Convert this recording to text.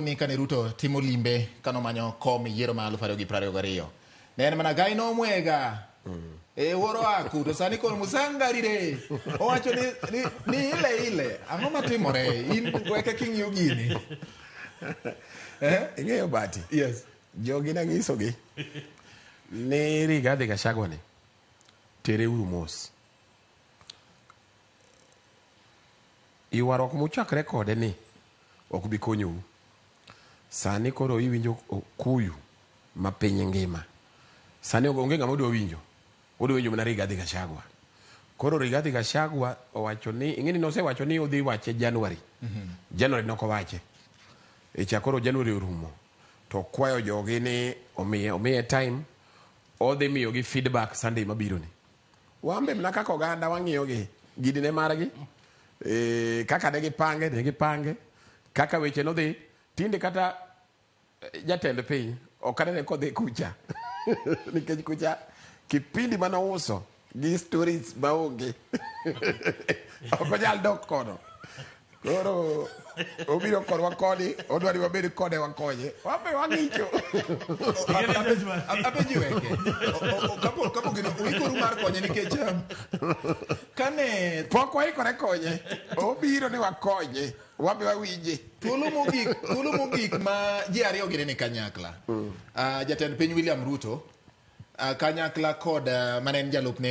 ni kane Ruto timo limbe kano manyo kom yiero ma 2022 ne en mana gai no mwega woro aku to sani kon musangarire owacho ni ile ang'o matimore in weke king'iyo gini ing'eyo Bati? Yes. Jogi nang'isogi ni Rigathi Gachagua ni tere uru mos. Ywaruok muchakre kode ni ok bi konyou. Sani koro iwinjo kuyu ma piny ngima. Sani onge ng'ama odwa winjo. Odwa winjo mana Rigathi Gachagua. Koro Rigathi Gachagua owacho ni, ing'eni nosewacho ni odhi wache January. January noko wache. Koro January orumo. To kwayo jogi ni omiye time. Odhi miyogi feedback Sunday mabiro ni. Wambe mna kaka oganda wang'iyogi. Gidine margi. Kaka ne gipange. Kaka weche no dhi. Tinde kata jatend piny okanene kodhi kucha. Nikech kucha kipindi manouso gi stories maonge. Okonyal dok kono. Koro obiro korwa kodi, odwari wabedi kode wakonye. Wambe wang'icho. Apenji weke. Kapo gino uikoru mar konye nikech kane pok waikore konye. Obiro ni wakonye. Wambe wawinje. Thuolo mogik ma ji ariyo gine ni kanyakla. Jatend piny William Ruto kanyakla kod manen jalupne